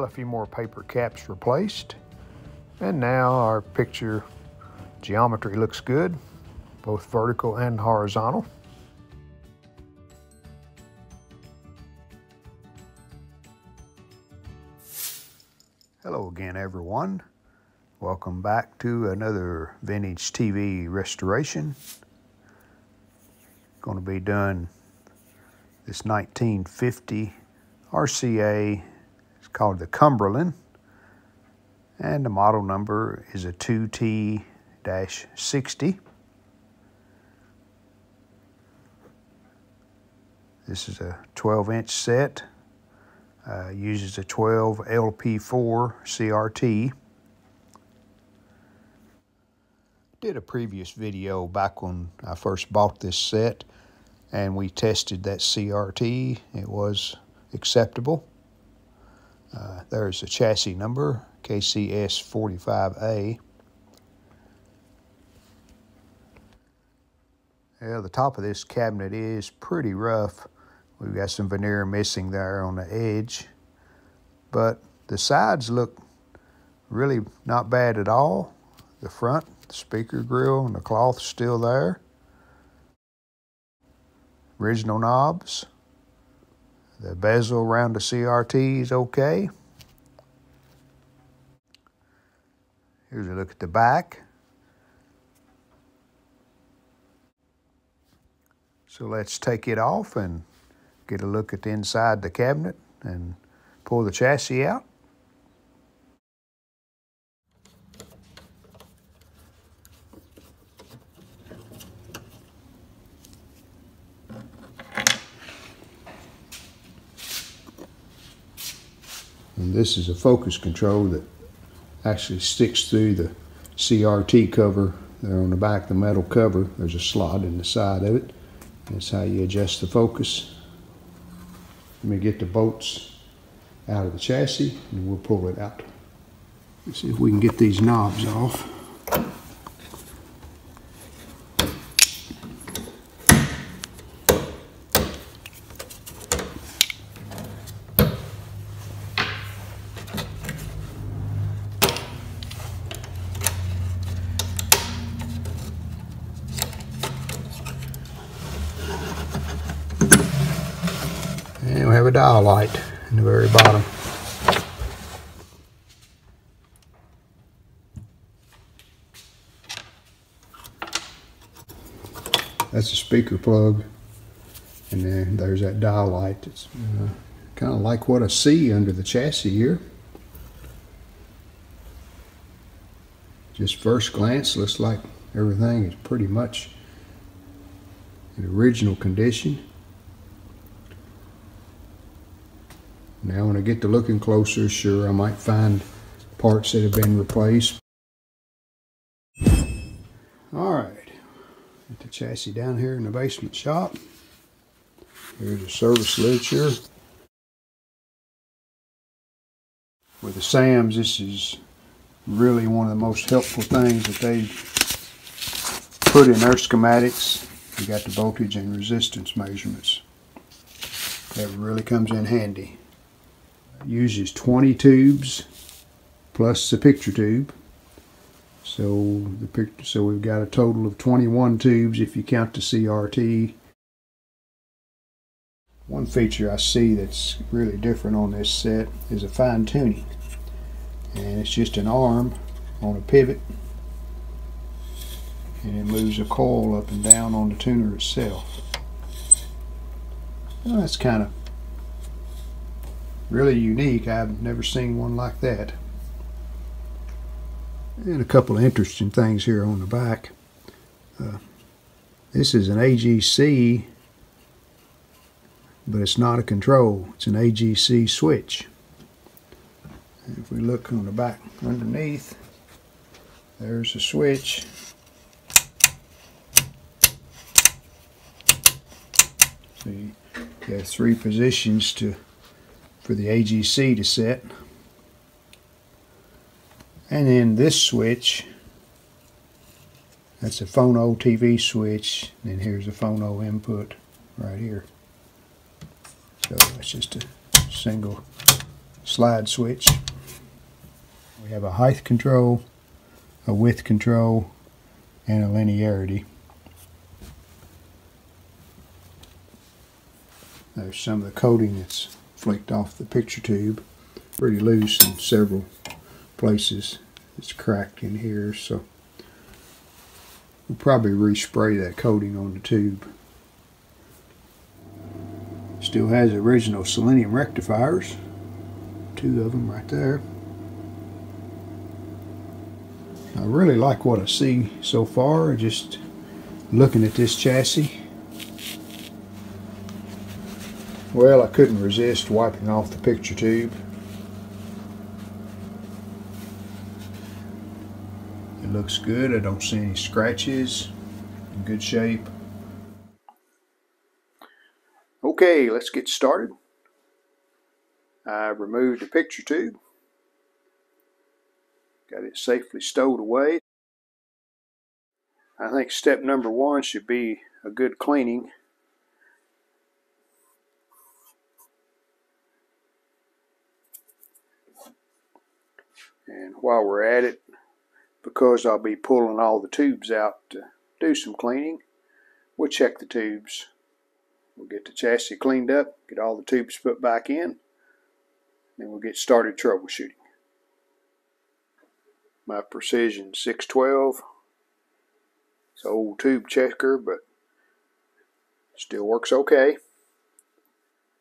a few more paper caps replaced. And now our picture geometry looks good, both vertical and horizontal. Hello again, everyone. Welcome back to another vintage TV restoration. Going to be done this 1950 RCA. It's called the Cumberland, and the model number is a 2T-60. This is a 12-inch set. Uses a 12 LP4 CRT. Did a previous video back when I first bought this set, and we tested that CRT. It was acceptable. There's the chassis number, KCS45A. Yeah, the top of this cabinet is pretty rough. We've got some veneer missing there on the edge, but the sides look really not bad at all. The front, the speaker grill, and the cloth's still there. Original knobs. The bezel around the CRT is okay. Here's a look at the back. So let's take it off and get a look at the inside the cabinet and pull the chassis out. And this is a focus control that actually sticks through the CRT cover there on the back, the metal cover. There's a slot in the side of it. That's how you adjust the focus. Let me get the bolts out of the chassis and we'll pull it out. Let's see if we can get these knobs off. And we have a dial light in the very bottom. That's a speaker plug, and then there's that dial light. It's kind of like what I see under the chassis here. Just first glance, looks like everything is pretty much in original condition. Now when I get to looking closer, sure, I might find parts that have been replaced. Alright, get the chassis down here in the basement shop. Here's a service literature. With the SAMs, this is really one of the most helpful things that they put in their schematics. You got the voltage and resistance measurements. That really comes in handy. Uses 20 tubes plus the picture tube, so we've got a total of 21 tubes if you count the CRT. One feature I see that's really different on this set is a fine tuning, and it's just an arm on a pivot, and it moves a coil up and down on the tuner itself. Well, that's kind of really unique. I've never seen one like that. And a couple of interesting things here on the back. This is an AGC, but it's not a control. It's an AGC switch. And if we look on the back underneath, there's a switch. So you got 3 positions for the AGC to set. And then this switch, that's a phono TV switch, and here's a phono input right here. So it's just a single slide switch. We have a height control, a width control, and a linearity. There's some of the coating that's flaked off the picture tube. Pretty loose in several places. It's cracked in here, so we'll probably respray that coating on the tube. Still has original selenium rectifiers. 2 of them right there. I really like what I see so far, just looking at this chassis. Well, I couldn't resist wiping off the picture tube. It looks good. I don't see any scratches. In good shape. Okay, let's get started. I removed the picture tube. Got it safely stowed away. I think step number 1 should be a good cleaning. And while we're at it, because I'll be pulling all the tubes out to do some cleaning, we'll check the tubes. We'll get the chassis cleaned up, get all the tubes put back in, then we'll get started troubleshooting. My Precision 612. It's an old tube checker, but still works okay.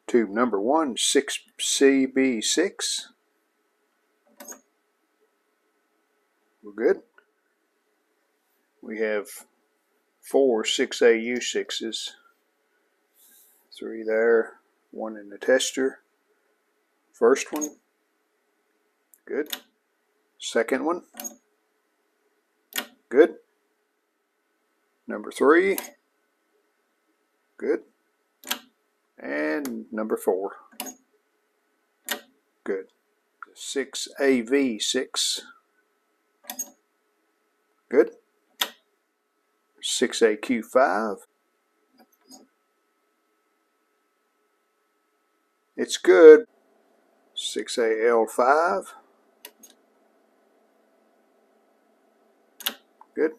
Tube number 1, 6CB6. We're good. We have 4 6AU6s. 3 there, 1 in the tester. First one, good. Second one, good. Number 3, good. And number 4, good. 6AV6, good. 6AQ5, it's good. 6AL5, good.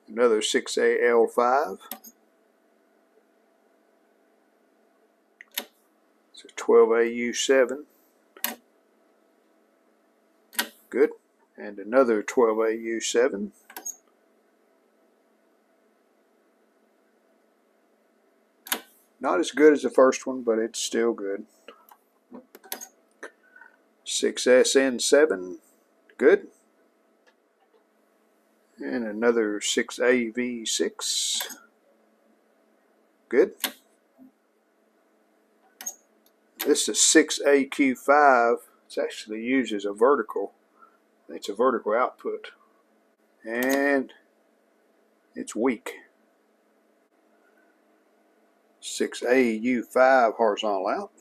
Another 6AL5. It's a 12AU7, good. And another 12AU7. Not as good as the first one, but it's still good. 6SN7, good. And another 6AV6, good. This is 6AQ5. It's actually used as a vertical. It's a vertical output. And it's weak. 6AU5 horizontal out.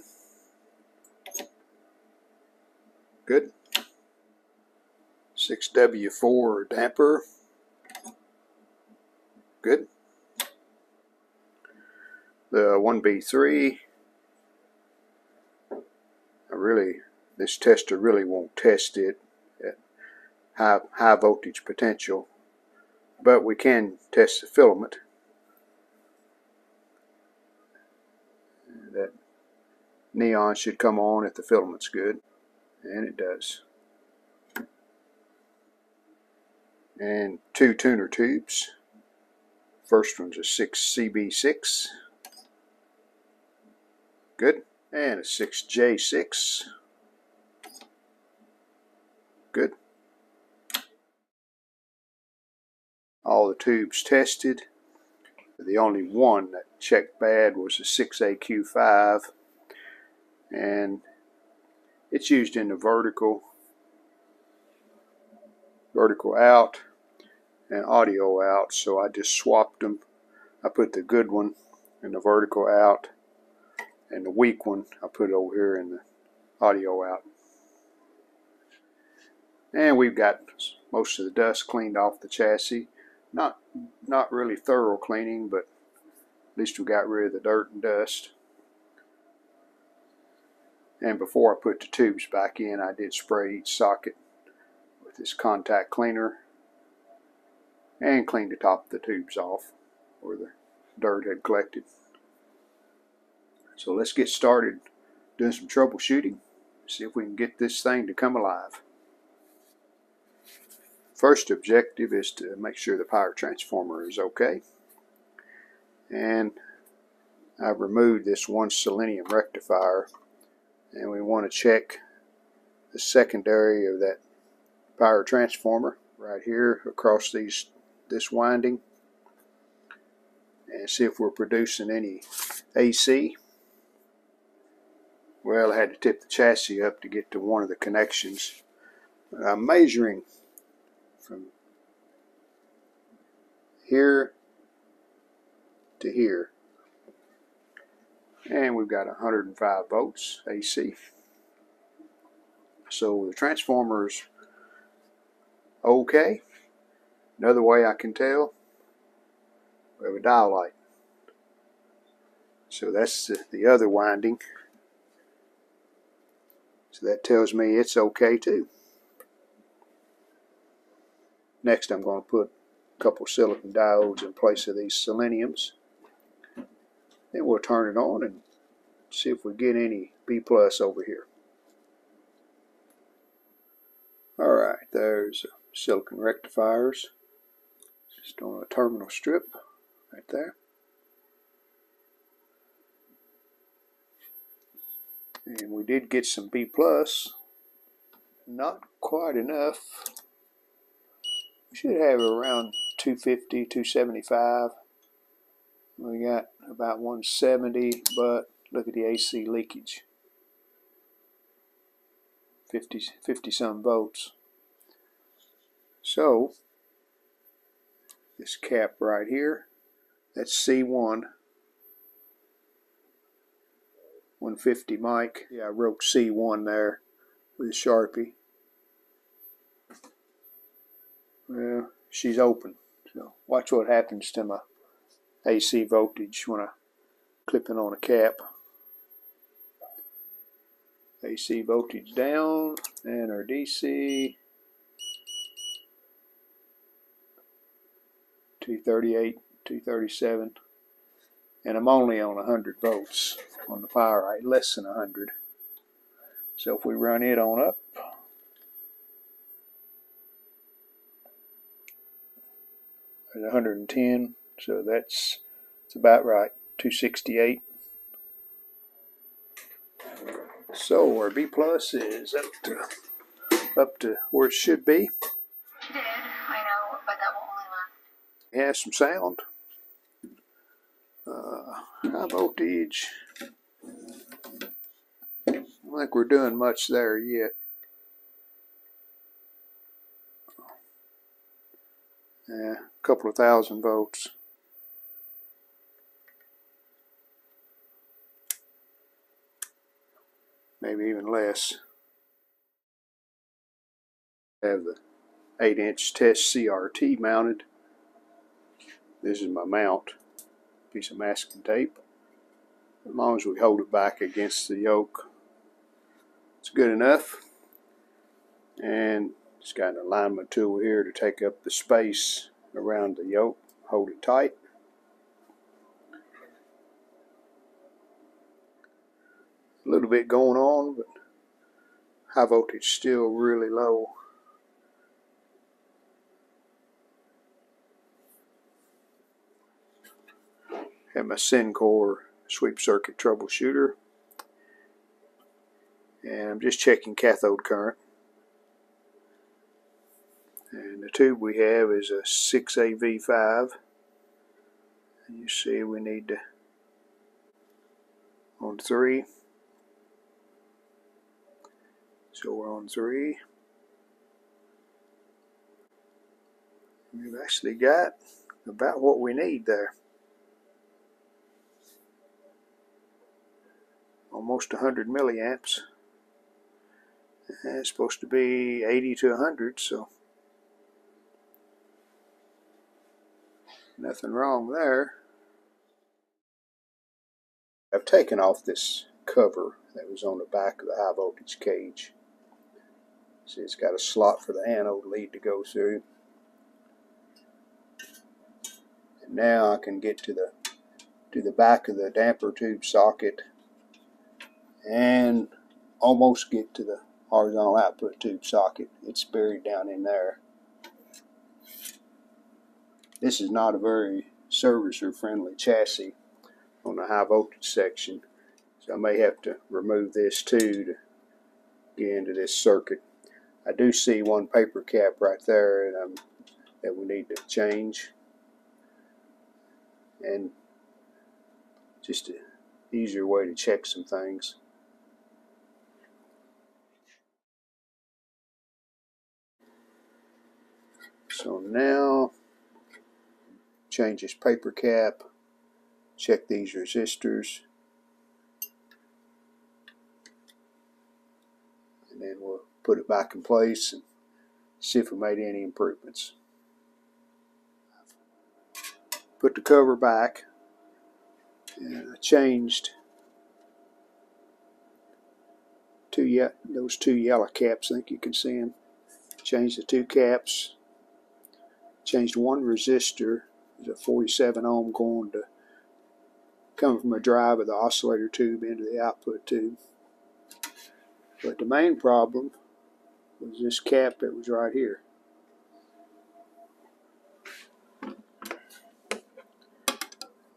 Good. 6W4 damper. Good. The 1B3. This tester really won't test it at high voltage potential, but we can test the filament. That neon should come on if the filament's good, and it does. And 2 tuner tubes. First one's a 6CB6, good, and a 6J6, good. All the tubes tested. The only one that checked bad was the 6AQ5, and it's used in the vertical out and audio out, so I just swapped them. I put the good one in the vertical out, and the weak one I put over here in the audio out. And we've got most of the dust cleaned off the chassis. Not really thorough cleaning, but at least we got rid of the dirt and dust. And before I put the tubes back in, I did spray each socket with this contact cleaner and clean the top of the tubes off where the dirt had collected. So let's get started doing some troubleshooting, see if we can get this thing to come alive. First objective is to make sure the power transformer is okay. And I've removed this one selenium rectifier, and we want to check the secondary of that power transformer right here across this winding, and see if we're producing any AC. Well, I had to tip the chassis up to get to one of the connections. I'm measuring from here to here, and we've got 105 volts AC. So the transformer's okay. Another way I can tell, we have a dial light. So that's the other winding. So that tells me it's okay too. Next, I'm going to put a couple silicon diodes in place of these seleniums. Then we'll turn it on and see if we get any B+ over here. Alright, there's silicon rectifiers just on a terminal strip right there. And we did get some B+, not quite enough. We should have around 250, 275. We got about 170, but look at the AC leakage. 50 some volts. So this cap right here, that's C1 150 mic. Yeah, I wrote C1 there with a Sharpie. Well, she's open, so watch what happens to my AC voltage when I clip it on a cap. AC voltage down, and our DC 238, 237, and I'm only on 100 volts on the power right, less than 100. So if we run it on up, at 110, so that's about right, 268. So our B+ is up to where it should be. It did, I know, but that will only last. It has some sound. High voltage. I don't think we're doing much there yet. Yeah, a couple of thousand volts. Maybe even less. I have the 8-inch test CRT mounted. This is my mount. Piece of masking tape. As long as we hold it back against the yoke, it's good enough. And it's got an alignment tool here to take up the space around the yoke, hold it tight. A little bit going on, but high voltage still really low. Have my Syncor sweep circuit troubleshooter, and I'm just checking cathode current. And the tube we have is a 6AV5, and you see we need to on 3. So we're on 3. We've actually got about what we need there. Almost 100 milliamps. And it's supposed to be 80 to 100, so nothing wrong there. I've taken off this cover that was on the back of the high voltage cage. See, it's got a slot for the anode lead to go through. And now I can get to the back of the damper tube socket and almost get to the horizontal output tube socket. It's buried down in there. This is not a very servicer friendly chassis on the high voltage section, so I may have to remove this too to get into this circuit. I do see one paper cap right there that we need to change, and just an easier way to check some things. So now change this paper cap, check these resistors, and then we'll put it back in place and see if we made any improvements. Put the cover back, and I changed those two yellow caps. I think you can see them. Changed the two caps. Changed one resistor. There's a 47 ohm coming from a drive of the oscillator tube into the output tube. But the main problem was this cap that was right here.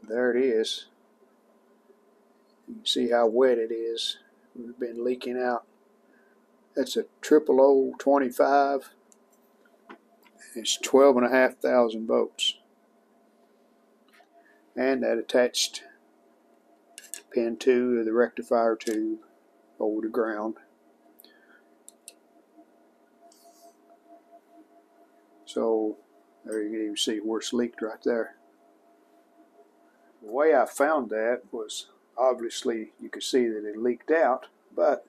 There it is. You can see how wet it is. We've been leaking out. That's a 00025. It's 12,500 volts. And that attached pin 2 of the rectifier tube over the ground. So there you can even see where it's leaked right there. The way I found that was, obviously you could see that it leaked out, but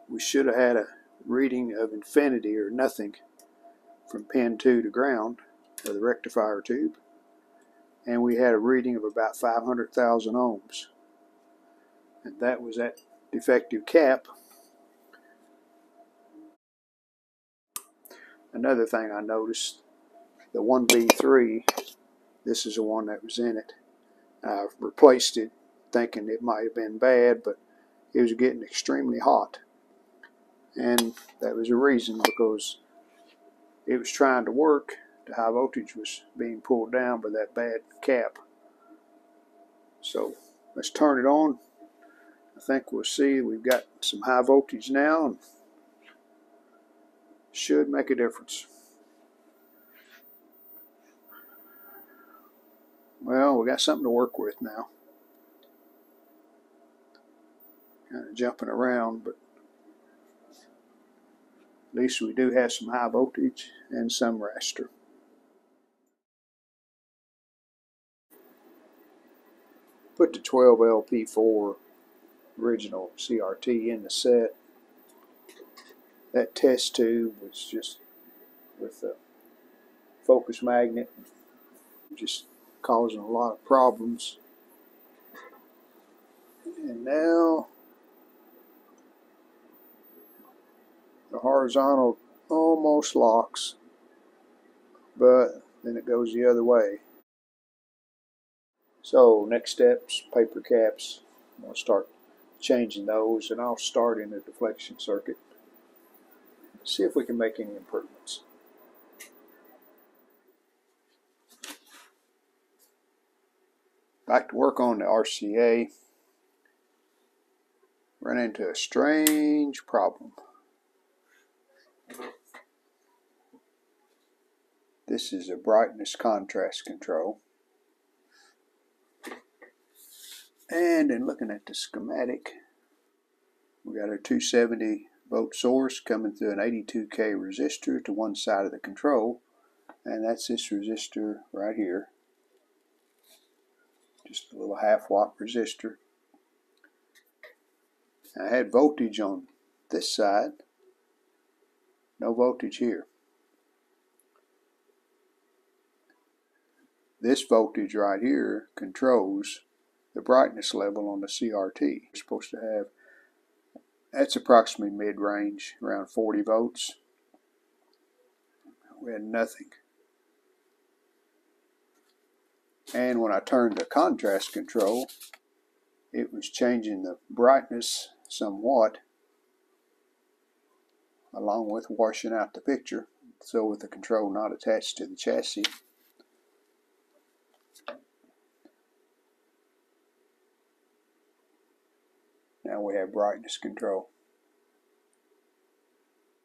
we should have had a reading of infinity or nothing from pin 2 to ground of the rectifier tube, and we had a reading of about 500,000 ohms, and that was that defective cap. Another thing I noticed, the 1B3, this is the one that was in it. I replaced it thinking it might have been bad, but it was getting extremely hot. And that was a reason, because it was trying to work. The high voltage was being pulled down by that bad cap. So let's turn it on. I think we'll see we've got some high voltage now, and should make a difference. Well, we got something to work with now. Kind of jumping around, but at least we do have some high voltage and some raster. Put the 12LP4 original CRT in the set. That test tube was just with the focus magnet, just causing a lot of problems. And now the horizontal almost locks, but then it goes the other way. So next steps, paper caps. I'll start changing those, and I'll start in the deflection circuit. See if we can make any improvements. Back to work on the RCA. Run into a strange problem. This is a brightness contrast control. And in looking at the schematic, we got our 270 volt source coming through an 82K resistor to one side of the control, and that's this resistor right here. Just a little half-watt resistor. I had voltage on this side, no voltage here. This voltage right here controls the brightness level on the CRT. We're supposed to have, that's approximately mid-range, around 40 volts. We had nothing. And when I turned the contrast control, it was changing the brightness somewhat, along with washing out the picture. So with the control not attached to the chassis, now we have brightness control.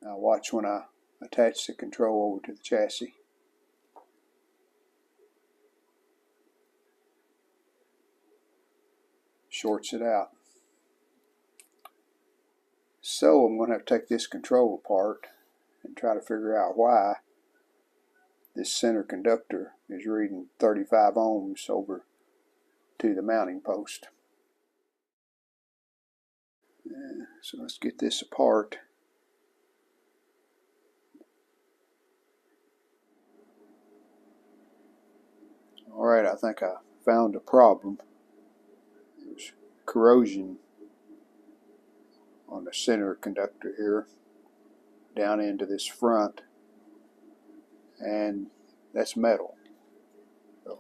Now watch when I attach the control over to the chassis. Shorts it out. So I'm going to have to take this control apart and try to figure out why this center conductor is reading 35 ohms over to the mounting post. So let's get this apart. Alright, I think I found a problem. There's corrosion on the center conductor here down into this front, and that's metal, so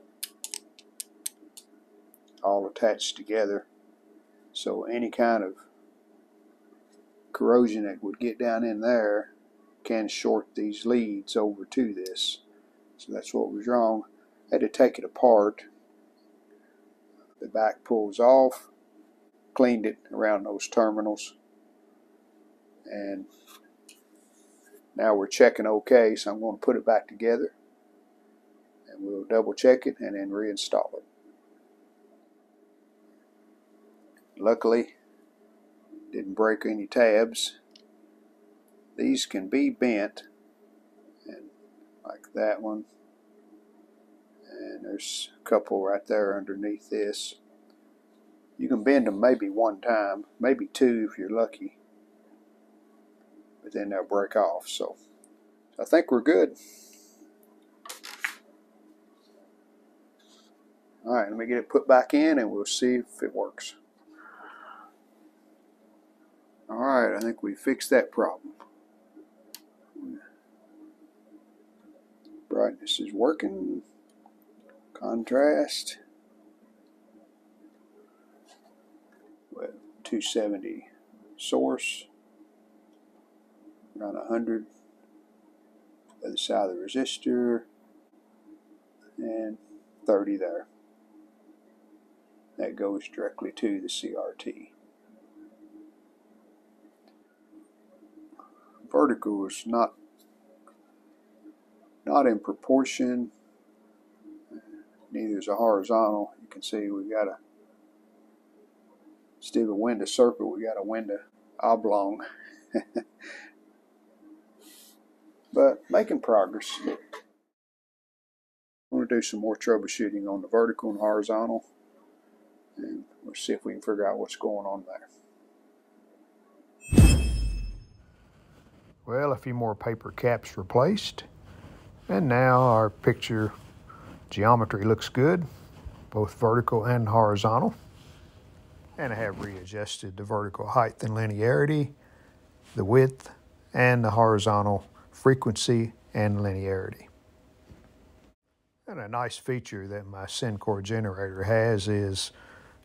all attached together. So any kind of corrosion that would get down in there can short these leads over to this. So that's what was wrong. I had to take it apart. The back pulls off, cleaned it around those terminals, and now we're checking okay, so I'm going to put it back together and we'll double check it and then reinstall it. Luckily, didn't break any tabs. These can be bent, and like that one, and there's a couple right there underneath this. You can bend them maybe one time, maybe two if you're lucky, but then they'll break off. So I think we're good. Alright, let me get it put back in and we'll see if it works. Alright, I think we fixed that problem. Brightness is working. Contrast. With 270 source. Around 100. Other side of the resistor. And 30 there. That goes directly to the CRT. Vertical is not in proportion. Neither is a horizontal. You can see we got instead of a window circle, we got a window oblong. But making progress. I'm going to do some more troubleshooting on the vertical and horizontal, and we'll see if we can figure out what's going on there. Well, a few more paper caps replaced, and now our picture geometry looks good, both vertical and horizontal. And I have readjusted the vertical height and linearity, the width, and the horizontal frequency and linearity. And a nice feature that my Syncor generator has is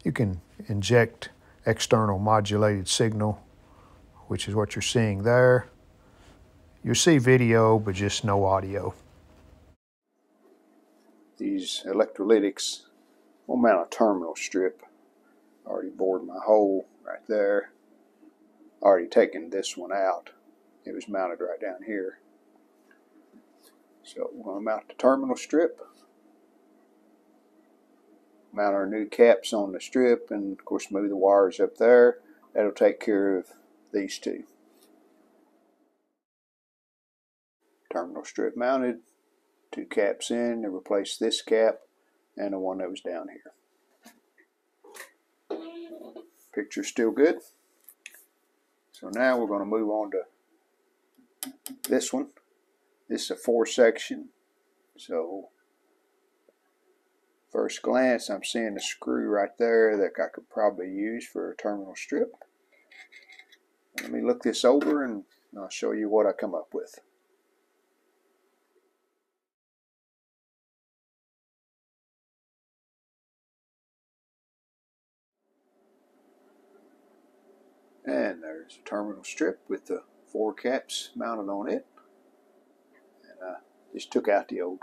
you can inject external modulated signal, which is what you're seeing there. You'll see video, but just no audio. These electrolytics will mount a terminal strip. Already bored my hole right there. Already taken this one out. It was mounted right down here. So we're going to mount the terminal strip. Mount our new caps on the strip, and of course move the wires up there. That'll take care of these two. Terminal strip mounted. Two caps in to replace this cap and the one that was down here. Picture's still good. So now we're going to move on to this one. This is a 4-section. So First glance, I'm seeing a screw right there that I could probably use for a terminal strip. Let me look this over and I'll show you what I come up with. And there's a terminal strip with the 4 caps mounted on it. And I just took out the old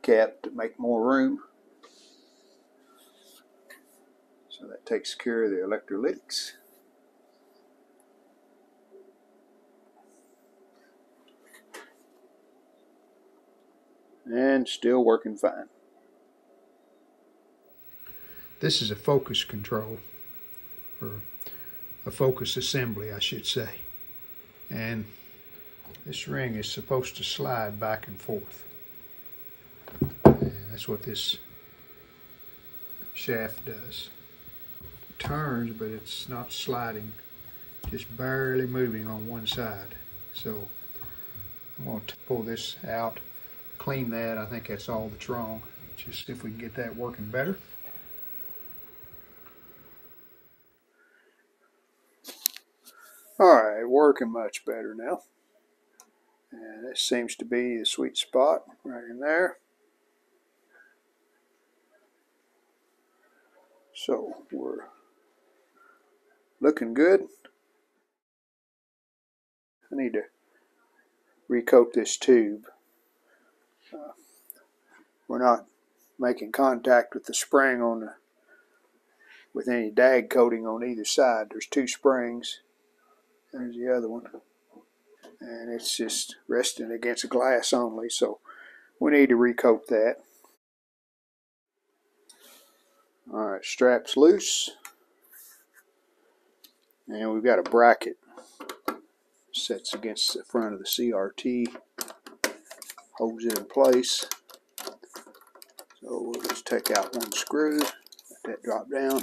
cap to make more room. So that takes care of the electrolytics. And still working fine. This is a focus control, or a focus assembly, I should say. And this ring is supposed to slide back and forth. And that's what this shaft does. It turns, but it's not sliding, just barely moving on one side. So I'm going to pull this out, clean that. I think that's all that's wrong. Just see if we can get that working better. Alright, working much better now. And this seems to be the sweet spot right in there. So we're looking good. I need to recoat this tube. We're not making contact with the spring on the, with any dag coating on either side. There's 2 springs. There's the other one. And it's just resting against glass only, so we need to recoat that. Alright, strap's loose. And we've got a bracket. Sets against the front of the CRT. Holds it in place. So we'll just take out 1 screw. Let that drop down.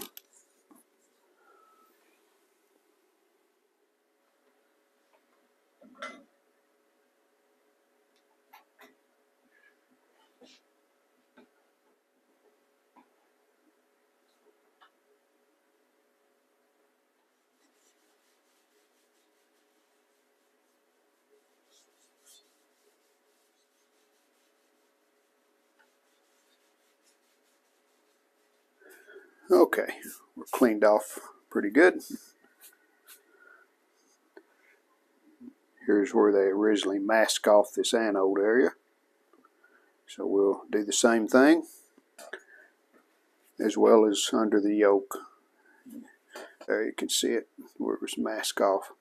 Okay, we're cleaned off pretty good. Here's where they originally mask off this anode area. So we'll do the same thing, as well as under the yoke. There you can see it, where it was masked off.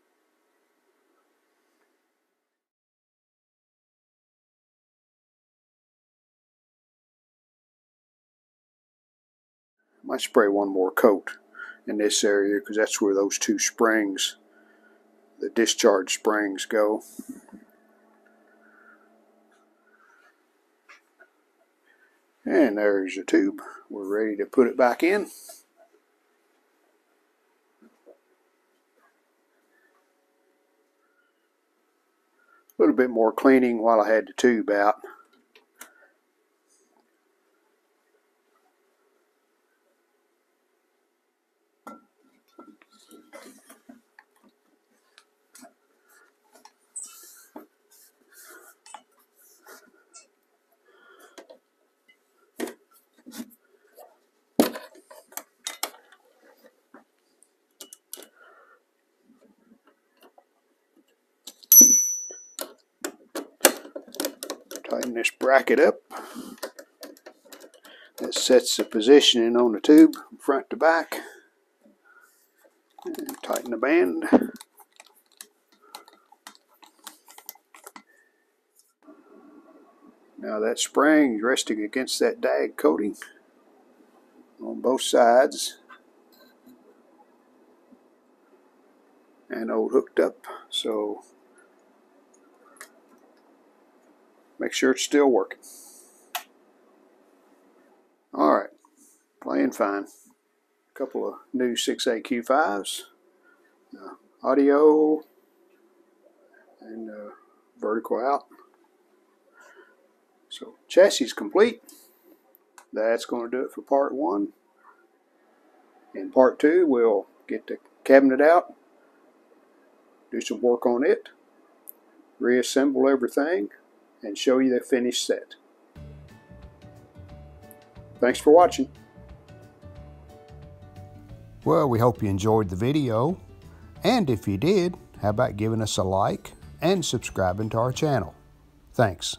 I might spray 1 more coat in this area because that's where those 2 springs, the discharge springs, go. And there's the tube. We're ready to put it back in. A little bit more cleaning while I had the tube out. Tighten this bracket up. That sets the positioning on the tube from front to back. And tighten the band. Now that spring is resting against that dag coating on both sides. Anode hooked up, so make sure it's still working. Alright, playing fine. A couple of new 6AQ5s, audio, and vertical out. So chassis is complete. that's going to do it for part 1. In part 2, we'll get the cabinet out, do some work on it, reassemble everything, and show you the finished set. Thanks for watching. Well, we hope you enjoyed the video, and if you did, how about giving us a like and subscribing to our channel. Thanks.